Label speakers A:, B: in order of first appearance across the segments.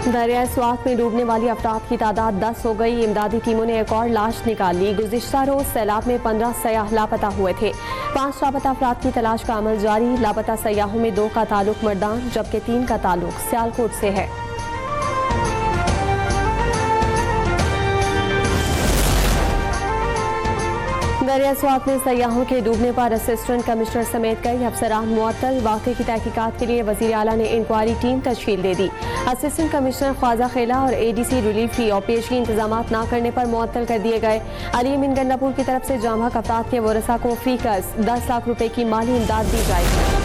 A: दरिया स्वात में डूबने वाली अफराद की तादाद 10 हो गई। इमदादी टीमों ने एक और लाश निकाली। गुज़िश्ता रोज सैलाब में 15 सयाह लापता हुए थे। 5 लापता अफराद की तलाश का अमल जारी। लापता सयाहों में 2 का ताल्लुक मर्दान जबकि 3 का ताल्लुक सियालकोट से है। दरिया स्वात में सयाहों के डूबने पर असिस्टेंट कमिश्नर समेत कई अफसरान मुअत्तल। वाक़े की तहकीकात के लिए वज़ीर आला ने इंक्वायरी टीम तश्कील दे दी। असिस्टेंट कमिश्नर ख्वाजा खेला और ADC रिलीफ की और पेशगी इंतजामात न करने पर मुअत्तल कर दिए गए। अली अमीन गंडापुर की तरफ से जाम हक अफराद के वरसा को फीकस 10 लाख रुपए की माली इमदाद दी जाएगी।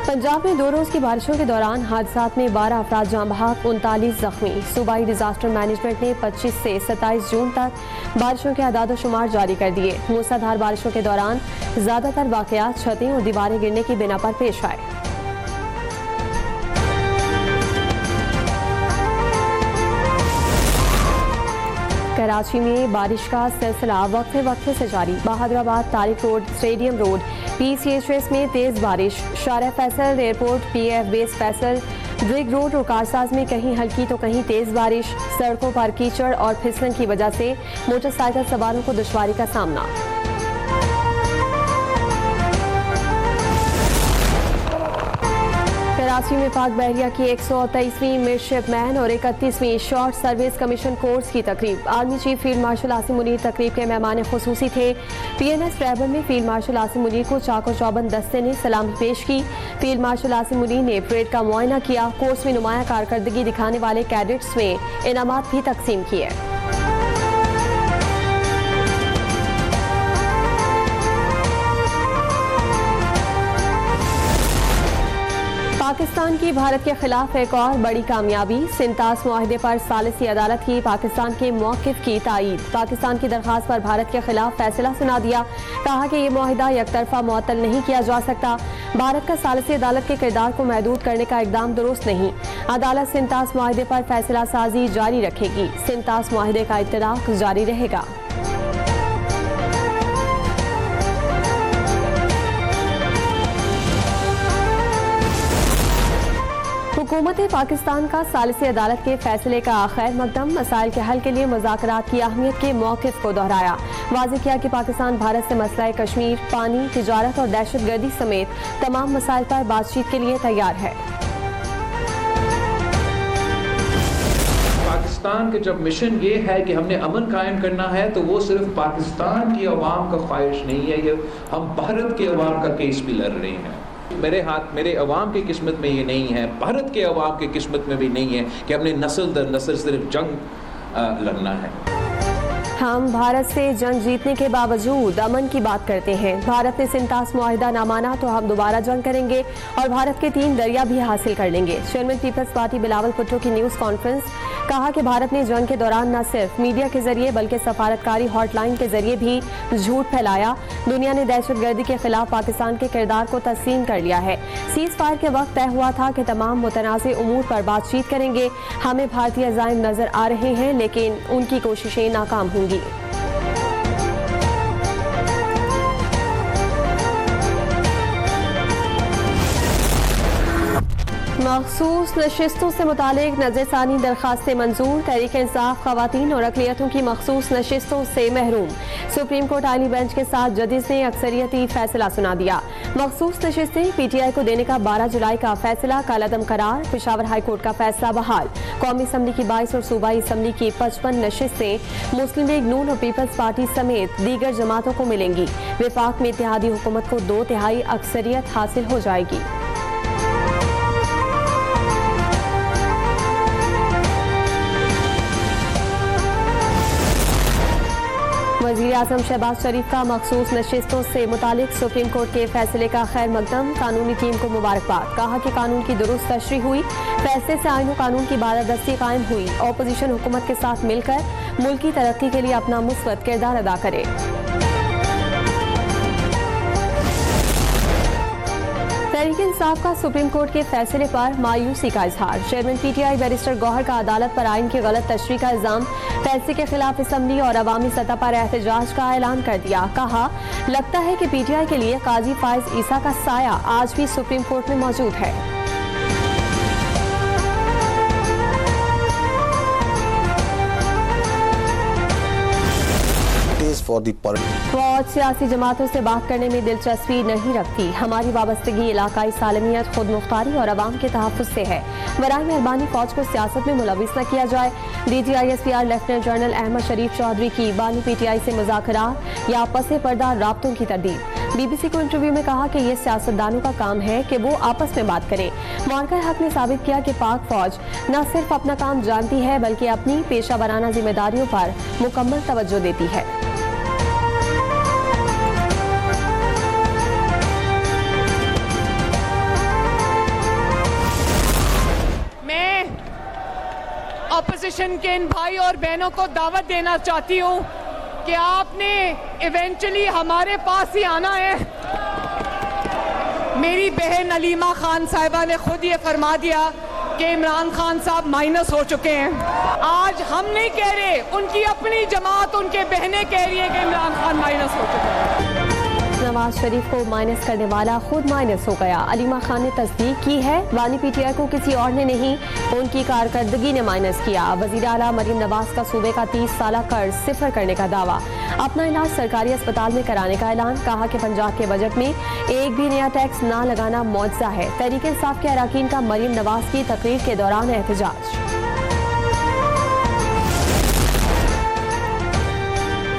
A: पंजाब में 2 रोज की बारिशों के दौरान हादसात में 12 अफराद जाम बहक, 39 जख्मी। सूबाई डिजास्टर मैनेजमेंट ने 25 से 27 जून तक बारिशों के आदाद शुमार जारी कर दिए। मूसलाधार बारिशों के दौरान ज्यादातर वाकयात छतें और दीवारें गिरने की बिना पर पेश आए। कराची में बारिश का सिलसिला वक्फे वक्फे से जारी। Bahadurabad, Tariq road, stadium road, PCHS में तेज बारिश। Shahrah Faisal, airport, PF base Faisal, Brig road और कारसाज में कहीं हल्की तो कहीं तेज बारिश। सड़कों पर कीचड़ और फिसलन की वजह से मोटरसाइकिल सवारों को दुश्वारी का सामना। कराची में पाक बहरिया की 123वीं मिडशिपमैन और 31वीं शॉर्ट सर्विस कमीशन कोर्स की तकरीब। Army chief field marshal Asim Munir तकरीब के मेहमान खुसूसी थे। PNS ट्रैवल में फील्ड मार्शल आसिम मुनीर को चाको चौबंद दस्ते ने सलामी पेश की। फील्ड मार्शल आसिम मुनीर ने परेड का मुआयना किया। कोर्स में नुमाया कारकर्दगी दिखाने वाले कैडेट्स में इनामात भी तकसीम किए। पाकिस्तान की भारत के खिलाफ एक और बड़ी कामयाबी। सिंतास मुआहदे पर सालिसी अदालत की पाकिस्तान के मौक़िफ़ की तायीद। पाकिस्तान की दरख्वास्त पर भारत के खिलाफ फैसला सुना दिया। कहा कि यह मुआहदा यकतरफा मुअत्तल नहीं किया जा सकता। भारत का सालिसी अदालत के किरदार को महदूद करने का इक़दाम दुरुस्त नहीं। अदालत सिंतास मुआहदे पर फैसला साजी जारी रखेगी। सिंतास मुआहदे का इत्तलाक़ जारी रहेगा। हुकूमत पाकिस्तान का सालिसी अदालत के फैसले का खैर मकदम। मसाइल के हल के लिए मुज़ाकरात की अहमियत के मौक़िफ़ को दोहराया। वाज़ेह किया कि पाकिस्तान भारत से मसला कश्मीर, पानी, तिजारत और दहशतगर्दी समेत तमाम मसाइल पर बातचीत के लिए तैयार है।
B: पाकिस्तान का जब मिशन ये है कि हमने अमन कायम करना है तो वो सिर्फ पाकिस्तान की अवाम का ख्वाहिश नहीं है, ये हम भारत के अवाम का केस भी लड़ रहे हैं। मेरे अवाम की किस्मत में ये नहीं है, भारत के अवाम की किस्मत में भी नहीं है कि हमने नस्ल दर नस्ल सिर्फ जंग लड़ना है।
A: हम भारत से जंग जीतने के बावजूद अमन की बात करते हैं। भारत ने सिंतास मुआहिदा ना माना तो हम दोबारा जंग करेंगे और भारत के 3 दरिया भी हासिल कर लेंगे। चेयरमैन पीपल्स पार्टी बिलावल भुट्टो की न्यूज़ कॉन्फ्रेंस। कहा कि भारत ने जंग के दौरान न सिर्फ मीडिया के जरिए बल्कि सफारतकारी हॉटलाइन के जरिए भी झूठ फैलाया। दुनिया ने दहशतगर्दी के खिलाफ पाकिस्तान के किरदार को तस्लीम कर लिया है। सीज फायर के वक्त तय हुआ था कि तमाम मुतनाज़ उमूर पर बातचीत करेंगे। हमें भारतीय अज़ाइम नजर आ रहे हैं लेकिन उनकी कोशिशें नाकाम होंगी। मखसूस नशिस्तों से मुतालिक नज़रसानी दरखास्तें मंजूर। तहरीक इंसाफ ख़वातीन और अक़लियतों की मखसूस नशिस्तों से महरूम। सुप्रीम कोर्ट आईनी बेंच के साथ जजेस ने अक्सरियती फैसला सुना दिया। मखसूस नशिस्तें PTI को देने का 12 जुलाई का फैसला कलअदम करार। पेशावर हाई कोर्ट का फैसला बहाल। कौमी असम्बली की 22 और सूबाई असम्बली की 55 नशिस्तें मुस्लिम लीग नून और पीपल्स पार्टी समेत दीगर जमातों को मिलेंगी। विफाक में इत्तेहादी हुकूमत को 2/3 अक्सरियत हासिल हो जाएगी। वज़ीर आज़म शहबाज शरीफ का मखसूस नशिस्तों से मुतालिक सुप्रीम कोर्ट के फैसले का खैर मकदम। कानूनी टीम को मुबारकबाद। कहा कि कानून की दुरुस्त तशरीह हुई। फैसले से आईन कानून की बालादस्ती कायम हुई। ऑपोजिशन हुकूमत के साथ मिलकर मुल्क की तरक्की के लिए अपना मुस्बत किरदार अदा करे। तहरीक इंसाफ का सुप्रीम कोर्ट के फैसले पर मायूसी का इजहार। चेयरमैन PTI बैरिस्टर गौहर का अदालत पर आइन की गलत तशरीह का इल्जाम। फैसले के खिलाफ असम्बली और अवामी सतह पर एहतजाज का ऐलान कर दिया। कहा लगता है कि PTI के लिए काजी फायज ईसा का साया आज भी सुप्रीम कोर्ट में मौजूद है।
C: space for the
A: फौज सियासी जमातों से बात करने में दिलचस्पी नहीं रखती। हमारी वाबस्तगी इलाकाई सालमियत, खुद मुख्तारी और अवाम के तहफ़्फ़ुज़ से है। बराए मेहरबानी फौज को सियासत में मुलविस न किया जाए। DGISPR लेफ्टिनेंट जनरल अहमद शरीफ चौधरी की बानी PTI से मुज़ाकरात या पसे पर्दा राब्तों की तरदीद। BBC को इंटरव्यू में कहा कि ये सियासतदानों का काम है कि वो आपस में बात करें। मौका हक ने साबित किया कि पाक फौज न सिर्फ अपना काम जानती है बल्कि अपनी पेशा वराना जिम्मेदारियों पर मुकम्मल तवज्जो देती है।
D: ऑपोजिशन के इन भाई और बहनों को दावत देना चाहती हूँ कि आपने इवेंचुअली हमारे पास ही आना है। मेरी बहन अलीमा खान साहिबा ने खुद ये फरमा दिया कि इमरान खान साहब माइनस हो चुके हैं। आज हम नहीं कह रहे, उनकी अपनी जमात, उनके बहनें कह रही है कि इमरान खान माइनस हो चुके हैं।
A: नवाज शरीफ को माइनस करने वाला खुद माइनस हो गया। अलीमा खान ने तस्दीक की है, बानी PTI को किसी और ने नहीं, उनकी कारकर्दगी ने माइनस किया। वज़ीर आला मरीम नवाज का सूबे का 30 साला कर्ज सिफर करने का दावा। अपना इलाज सरकारी अस्पताल में कराने का ऐलान। कहा कि पंजाब के बजट में एक भी नया टैक्स ना लगाना मौजज़ा है। तहरीक इंसाफ के अरकान का मरीम नवाज की तकरीर के दौरान एहतजाज।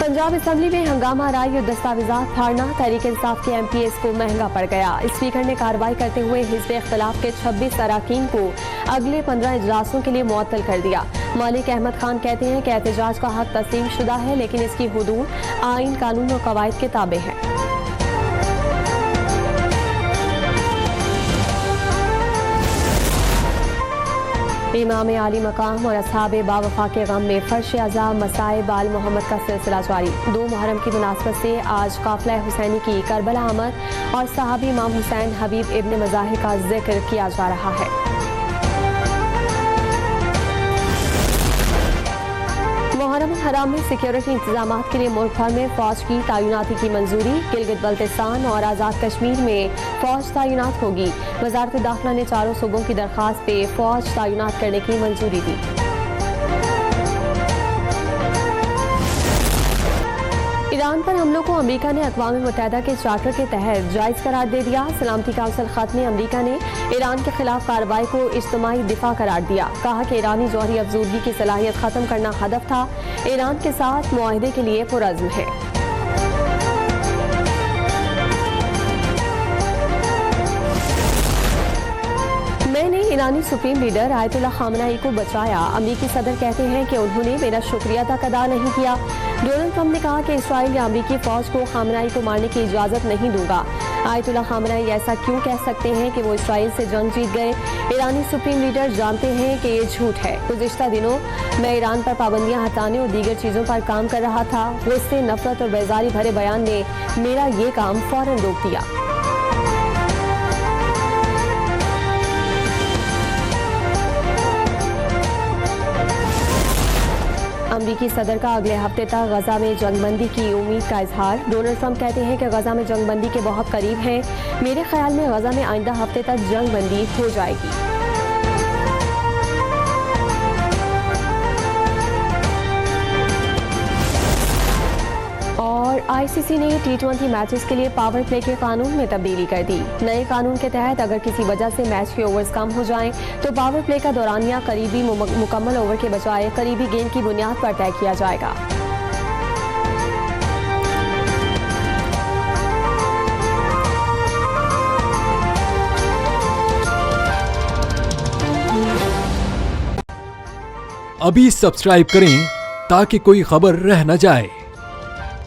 A: पंजाब असम्बली में हंगामा राय और दस्तावेजात फाड़ना तहरीक इंसाफ के MPs को महंगा पड़ गया। स्पीकर ने कार्रवाई करते हुए हिज़्ब इख्तिलाफ के 26 अरकान को अगले 15 इजलासों के लिए मुअत्तल कर दिया। मलिक अहमद खान कहते हैं कि एहतजाज का हक तस्लीम शुदा है, लेकिन इसकी हुदूद आइन, कानून और कवायद के ताबे है। इमाम आली मकाम और असहाबे बावफा के गम में फर्श अज़ा मसाइब आल मोहम्मद का सिलसिला जारी। 2 मुहर्रम की मुनासबत से आज काफिला हुसैनी की करबला आमद और सहाबी इमाम हुसैन हबीब इब्न मज़ाहिर का जिक्र किया जा रहा है। मुहर्रम हराम में सिक्योरिटी इंतजाम के लिए मुल्क भर में फौज की तैनाती की मंजूरी। गिलगित बल्तिस्तान और आज़ाद कश्मीर में फौज तैनात होगी। वज़ारत दाखिला ने 4 सूबों की दरख्वास्त पे फौज तैनात करने की मंजूरी दी। ईरान पर हमलों को अमेरिका ने अक़वाम मुत्तहिदा के चार्टर के तहत जायज़ करार दे दिया। सलामती काउंसिल ख़त में अमेरिका ने ईरान के खिलाफ कार्रवाई को इज्तिमाई दिफा करार दिया। कहा कि ईरानी जौहरी अफजूदगी की सलाहियत ख़त्म करना हदफ था। ईरान के साथ मुआहदे के लिए पुरज़्म है। मैंने ईरानी सुप्रीम लीडर आयतुल्लाह खामनाई को बचाया। अमरीकी सदर कहते हैं कि उन्होंने मेरा शुक्रिया तक अदा नहीं किया। डोनाल्ड ट्रंप ने कहा कि इसराइल या अमरीकी फौज को खामनाई को मारने की इजाजत नहीं दूंगा। आयतुल्लाह खामनाई ऐसा क्यों कह सकते हैं कि वो इसराइल से जंग जीत गए? ईरानी सुप्रीम लीडर जानते हैं कि ये झूठ है। गुज़िश्ता दिनों मैं ईरान पर पाबंदियां हटाने और दीगर चीज़ों पर काम कर रहा था। गुस्से, नफरत और बेजारी भरे बयान ने मेरा ये काम फौरन रोक दिया। अमरीकी सदर का अगले हफ्ते तक गजा में जंगबंदी की उम्मीद का इजहार। डोनाल्ड ट्रंप कहते हैं कि गजा में जंगबंदी के बहुत करीब हैं। मेरे ख्याल में गजा में आइंदा हफ्ते तक जंगबंदी हो जाएगी। और ICC ने T20 मैचेस के लिए पावर प्ले के कानून में तब्दीली कर दी। नए कानून के तहत अगर किसी वजह से मैच के ओवर्स कम हो जाएं तो पावर प्ले का दौरानिया करीबी मुकम्मल ओवर के बजाय करीबी गेंद की बुनियाद पर तय किया जाएगा।
E: अभी सब्सक्राइब करें ताकि कोई खबर रह न जाए।